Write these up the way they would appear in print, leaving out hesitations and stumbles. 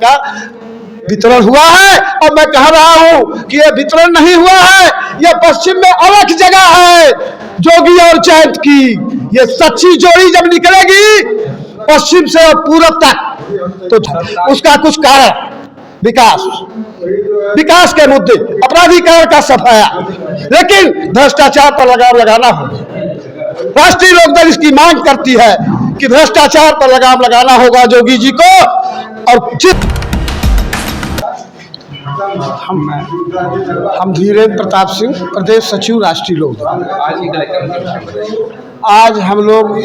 का वितरण हुआ है। और मैं कह रहा हूं कि यह वितरण नहीं हुआ है, यह पश्चिम में अलग जगह है जोगी और जयंत की। ये सच्ची जोड़ी जब निकलेगी पश्चिम से और पूरब तक, तो उसका कुछ कारण विकास के मुद्दे, अपराधीकरण का सफाया, लेकिन भ्रष्टाचार पर लगाम लगाना होगा। राष्ट्रीय लोकदल इसकी मांग करती है कि भ्रष्टाचार पर लगाम लगाना होगा जोगी जी को। और हम धीरेन्द्र प्रताप सिंह, प्रदेश सचिव राष्ट्रीय लोकदल। आज हम लोग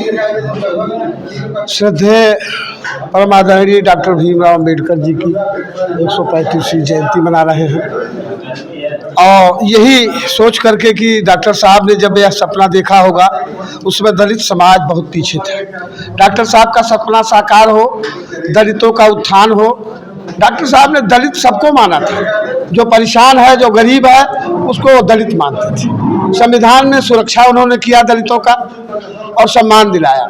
श्रद्धेय परम आदरणीय डॉक्टर भीमराव अम्बेडकर जी की 135वीं जयंती मना रहे हैं। और यही सोच करके कि डॉक्टर साहब ने जब यह सपना देखा होगा, उसमें दलित समाज बहुत पीछे था। डॉक्टर साहब का सपना साकार हो, दलितों का उत्थान हो। डॉक्टर साहब ने दलित सबको माना था, जो परेशान है, जो गरीब है, उसको दलित मानते थे। संविधान में सुरक्षा उन्होंने किया दलितों का और सम्मान दिलाया।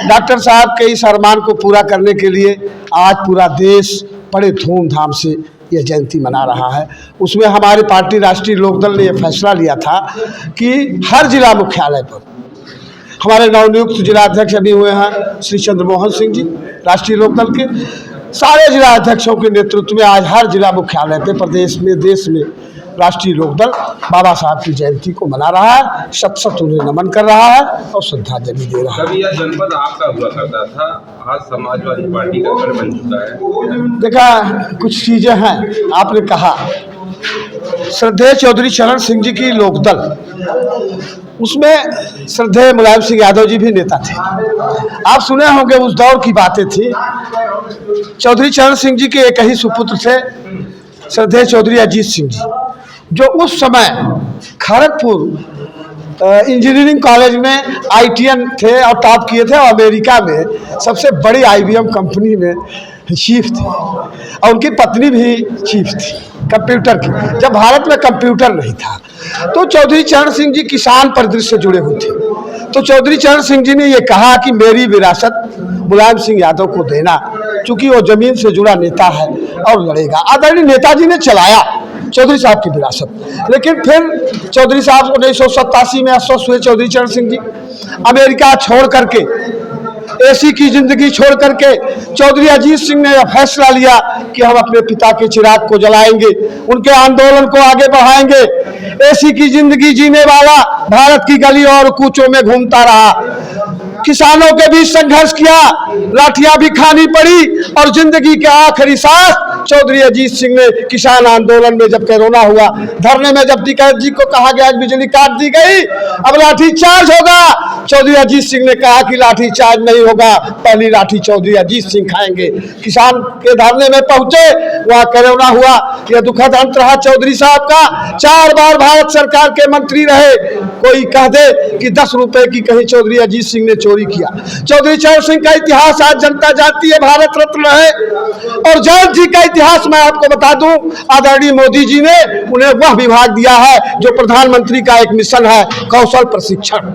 डॉक्टर साहब के इस अरमान को पूरा करने के लिए आज पूरा देश बड़े धूमधाम से यह जयंती मना रहा है। उसमें हमारी पार्टी राष्ट्रीय लोकदल ने यह फैसला लिया था कि हर जिला मुख्यालय पर हमारे नवनियुक्त जिलाध्यक्ष अभी हुए हैं श्री चंद्रमोहन सिंह जी, राष्ट्रीय लोकदल के सारे जिला अध्यक्षों के नेतृत्व में आज हर जिला मुख्यालय पे प्रदेश में, देश में राष्ट्रीय लोकदल बाबा साहब की जयंती को मना रहा है, शत शत उन्हें नमन कर रहा है और श्रद्धांजलि दे रहा है। कभी यह जनपद आपका हुआ करता था, आज समाजवादी पार्टी का गढ़ बन चुका है। देखा, कुछ चीजें हैं। आपने कहा श्रद्धेय चौधरी चरण सिंह जी की लोकदल, उसमें श्रद्धेय मुलायम सिंह यादव जी भी नेता थे। आप सुने होंगे, उस दौर की बातें थी। चौधरी चरण सिंह जी के एक ही सुपुत्र थे, श्रद्धेय चौधरी अजीत सिंह जी, जो उस समय खड़गपुर इंजीनियरिंग कॉलेज में ITN थे और टॉप किए थे, और अमेरिका में सबसे बड़ी IBM कंपनी में चीफ थे, और उनकी पत्नी भी चीफ थी कंप्यूटर की, जब भारत में कंप्यूटर नहीं था। तो चौधरी चरण सिंह जी किसान परिदृश्य से जुड़े हुए थे। तो चौधरी चरण सिंह जी ने ये कहा कि मेरी विरासत मुलायम सिंह यादव को देना, चूंकि वो जमीन से जुड़ा नेता है और लड़ेगा। आदरणीय नेताजी ने चलाया चौधरी साहब की विरासत, लेकिन फिर चौधरी साहब 1987 में अस्वस्थ हुए। चौधरी चरण सिंह जी अमेरिका छोड़ करके, ऐसी की जिंदगी छोड़ करके चौधरी अजीत सिंह ने यह फैसला लिया कि हम अपने पिता के चिराग को जलाएंगे, उनके आंदोलन को आगे बढ़ाएंगे। ऐसी की जिंदगी जीने वाला भारत की गली और कूचों में घूमता रहा, किसानों के बीच संघर्ष किया, लाठियां भी खानी पड़ी, और जिंदगी के आखिरी सांस चौधरी अजीत सिंह ने किसान आंदोलन में, जब कोरोना हुआ, धरने में जब टिकैत जी को कहा गया बिजली काट दी गई, अब लाठी चार्ज होगा, चौधरी अजीत सिंह ने कहा कि लाठी चार्ज नहीं होगा, पहली लाठी चौधरी अजीत सिंह खाएंगे। किसान के धरने में पहुंचे, वहां कोरोना हुआ। यह दुखद अंत रहा चौधरी साहब का। 4 बार भारत सरकार के मंत्री रहे। कोई कह दे कि 10 रुपए की कहीं चौधरी अजीत सिंह ने चोरी किया। चौधरी चरण सिंह का इतिहास आज जनता जानती है, भारत रत्न रहे। और जयंत जी का इतिहास मैं आपको बता दूं, आदरणीय मोदी जी ने उन्हें वह विभाग दिया है जो प्रधानमंत्री का एक मिशन है, कौशल प्रशिक्षण।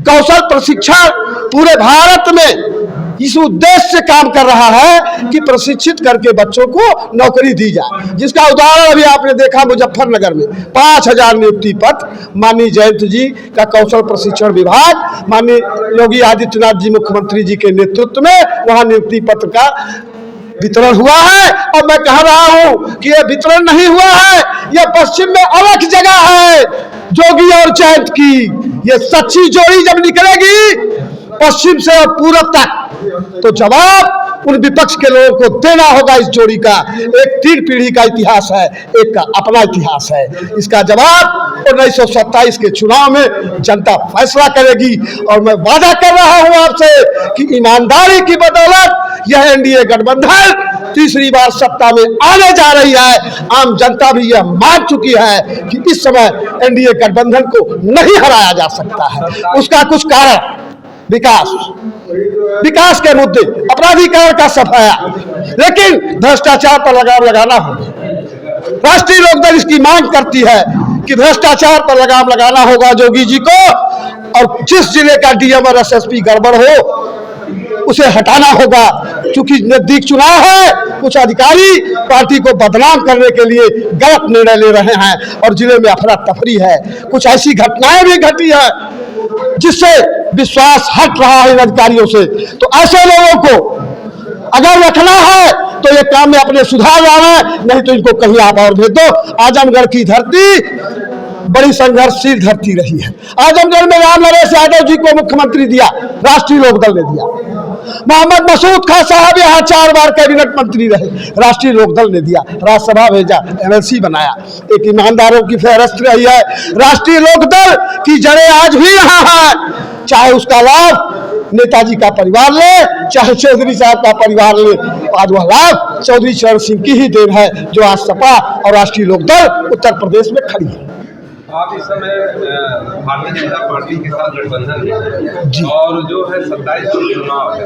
कौशल प्रशिक्षण पूरे भारत में इस उद्देश्य से काम कर रहा है कि प्रशिक्षित करके बच्चों को नौकरी दी जाए, जिसका उदाहरण अभी आपने देखा मुजफ्फरनगर में 5000 नियुक्ति पत्र। माननीय जयंत जी का कौशल प्रशिक्षण विभाग माननीय योगी आदित्यनाथ जी मुख्यमंत्री जी के नेतृत्व में वहां नियुक्ति पत्र का वितरण हुआ है। और मैं कह रहा हूं कि यह वितरण नहीं हुआ है, यह पश्चिम में अलग जगह है जोगी और जयंत की। ये सच्ची जोड़ी जब निकलेगी पश्चिम से और पूरब तक, तो जवाब उन विपक्ष के लोगों को देना होगा। इस जोड़ी का एक 3 पीढ़ी का इतिहास है, एक का अपना इतिहास है। इसका जवाब 1927 के चुनाव में जनता फैसला करेगी। और मैं वादा कर रहा हूं आपसे कि ईमानदारी की बदौलत यह NDA गठबंधन तीसरी बार सत्ता में आने जा रही है। आम जनता भी यह मान चुकी है कि इस समय NDA गठबंधन को नहीं हराया जा सकता है। उसका कुछ कारण विकास के मुद्दे, अपराधीकरण का सफाया, लेकिन भ्रष्टाचार पर लगाम लगाना होगा। राष्ट्रीय लोकदल इसकी मांग करती है कि भ्रष्टाचार पर लगाम लगाना होगा जोगी जी को। और जिस जिले का DM और SSP गड़बड़ हो, उसे हटाना होगा, क्योंकि नजदीक चुनाव है। कुछ अधिकारी पार्टी को बदनाम करने के लिए गलत निर्णय ले रहे हैं और जिले में अफरा तफरी है। कुछ ऐसी घटनाएं भी घटी है जिससे विश्वास हट रहा है इन अधिकारियों से। तो ऐसे लोगों को अगर रखना है तो ये काम में अपने सुधार लाना है, नहीं तो इनको कहीं आप और भेज दो। आजमगढ़ की धरती बड़ी संघर्षशील धरती रही है। आजमगढ़ में राम नरेश यादव जी को मुख्यमंत्री दिया, राष्ट्रीय लोकदल ने दिया। मोहम्मद मसूद खान साहब यहाँ 4 बार कैबिनेट मंत्री रहे, राष्ट्रीय लोकदल ने दिया। राज्यसभा भेजा, एमएलसी बनाया। एक ईमानदारों की फहरिस्त रही है। राष्ट्रीय लोकदल की जड़ें आज भी यहाँ है, चाहे उसका लाभ नेताजी का परिवार ले, चाहे चौधरी साहब का परिवार ले। आज वह लाभ चौधरी चरण सिंह की ही देन है, जो आज सपा और राष्ट्रीय लोकदल उत्तर प्रदेश में खड़ी है। आप इस समय भारतीय जनता पार्टी के साथ गठबंधन में, और जो है 27 चुनाव है,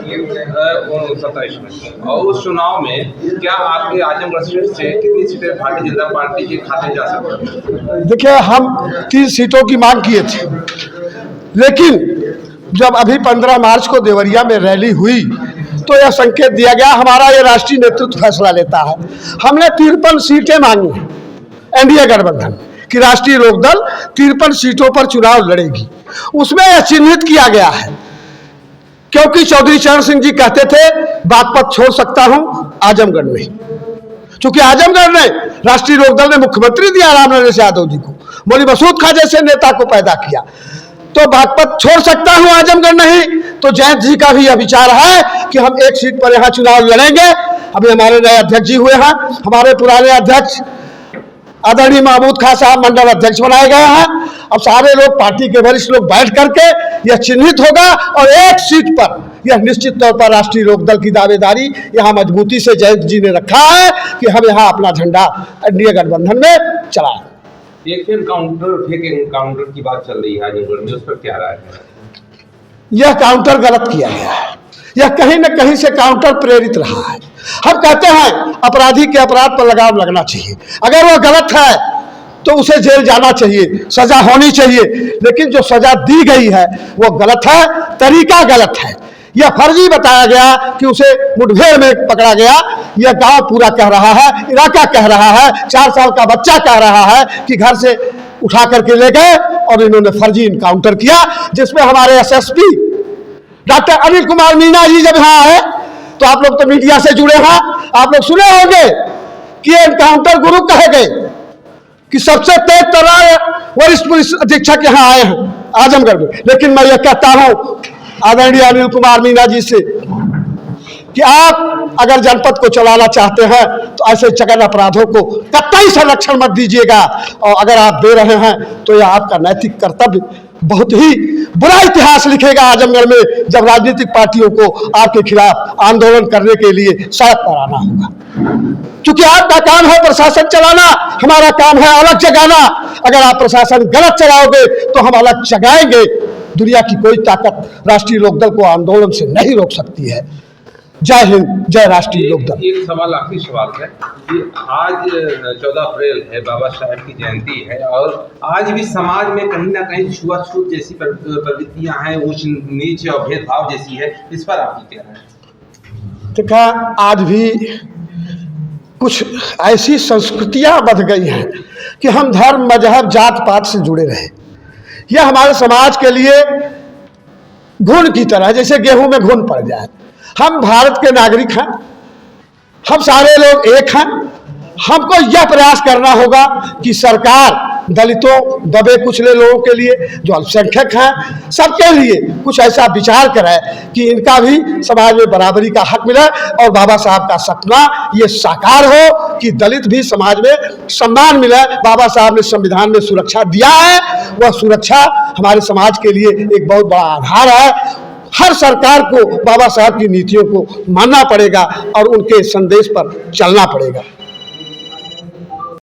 27 में, और उस चुनाव में क्या आपके आजमगढ़ सीट से कितनी सीटें भारतीय जनता पार्टी के खाते जा सकती हैं? देखिए, हम 30 सीटों की मांग किए थे, लेकिन जब अभी 15 मार्च को देवरिया में रैली हुई तो यह संकेत दिया गया, हमारा ये राष्ट्रीय नेतृत्व फैसला लेता है। हमने 53 सीटें मांगी हैं एनडीए गठबंधन कि राष्ट्रीय लोकदल 53 सीटों पर चुनाव लड़ेगी। उसमें यह चिन्हित किया गया है, क्योंकि चौधरी चरण सिंह जी कहते थे बागपत छोड़ सकता हूं, आजमगढ़ नहीं। क्योंकि आजमगढ़ ने राष्ट्रीय लोकदल ने मुख्यमंत्री दिया राम नरेश यादव जी को, मौलवी मसूद खान जैसे नेता को पैदा किया, तो बागपत छोड़ सकता हूं, आजमगढ़ नहीं। तो जयंत जी का भी यह विचार है कि हम एक सीट पर यहां चुनाव लड़ेंगे। अभी हमारे नए अध्यक्ष जी हुए हैं, हमारे पुराने अध्यक्ष आदरणीय महमूद खान साहब मंडल अध्यक्ष बनाए गए हैं। अब सारे लोग, पार्टी के वरिष्ठ लोग बैठ करके यह चिन्हित होगा और एक सीट पर यह निश्चित तौर पर राष्ट्रीय लोकदल की दावेदारी यहाँ मजबूती से जयंत जी ने रखा है कि हम यहाँ अपना झंडा एनडीए गठबंधन में चलाएं। एक फेक एनकाउंटर की बात चल रही है आजमगढ़ में, उस पर क्या राय है? यह काउंटर गलत किया गया है, यह कहीं न कहीं से काउंटर प्रेरित रहा है। हम कहते हैं अपराधी के अपराध पर लगाम लगना चाहिए, अगर वह गलत है तो उसे जेल जाना चाहिए, सजा होनी चाहिए, लेकिन जो सजा दी गई है वो गलत है, तरीका गलत है। यह फर्जी बताया गया कि उसे मुठभेड़ में पकड़ा गया। यह गांव पूरा कह रहा है, इलाका कह रहा है, 4 साल का बच्चा कह रहा है कि घर से उठा करके ले गए और इन्होंने फर्जी इनकाउंटर किया, जिसमें हमारे एसएसपी डॉक्टर अनिल कुमार मीणा जी जब यहाँ आए तो आप लोग तो मीडिया से जुड़े हैं, आप लोग सुने होंगे कि एनकाउंटर गुरु कहे गए कि सबसे तेज तर्रार वरिष्ठ पुलिस अधीक्षक यहाँ आए हैं आजमगढ़ में। लेकिन मैं यह कहता हूँ आदरणीय अनिल कुमार मीणा जी से कि आप अगर जनपद को चलाना चाहते हैं तो ऐसे जघन्य अपराधों को कतई संरक्षण मत दीजिएगा, और अगर आप दे रहे हैं तो यह आपका नैतिक कर्तव्य बहुत ही बुरा इतिहास लिखेगा आजमगढ़ में, जब राजनीतिक पार्टियों को आपके खिलाफ आंदोलन करने के लिए सड़क पर आना होगा। क्योंकि आपका काम है प्रशासन चलाना, हमारा काम है अलग जगाना। अगर आप प्रशासन गलत चलाओगे तो हम अलग जगाएंगे। दुनिया की कोई ताकत राष्ट्रीय लोकदल को आंदोलन से नहीं रोक सकती है। जय हिंद, जय राष्ट्रीय लोकदल। एक सवाल, आखिरी सवाल है कि आज 14 अप्रैल है, बाबा साहब की जयंती है, और आज भी समाज में कहीं ना कहीं छुआछूत जैसी प्रवृत्तियां हैं, ऊंच नीच और भेदभाव जैसी है, इस पर आपकी क्या राय है? देखा, आज भी कुछ ऐसी संस्कृतियां बढ़ गई हैं कि हम धर्म, मजहब, जात पात से जुड़े रहे। यह हमारे समाज के लिए घुन की तरह, जैसे गेहूं में घुन पड़ जाए। हम भारत के नागरिक हैं, हम सारे लोग एक हैं। हमको यह प्रयास करना होगा कि सरकार दलितों, दबे कुचले लोगों के लिए, जो अल्पसंख्यक हैं, सबके लिए कुछ ऐसा विचार करे कि इनका भी समाज में बराबरी का हक मिले और बाबा साहब का सपना ये साकार हो कि दलित भी समाज में सम्मान मिले। बाबा साहब ने संविधान में सुरक्षा दिया है, वह सुरक्षा हमारे समाज के लिए एक बहुत बड़ा आधार है। हर सरकार को बाबा साहब की नीतियों को मानना पड़ेगा और उनके संदेश पर चलना पड़ेगा।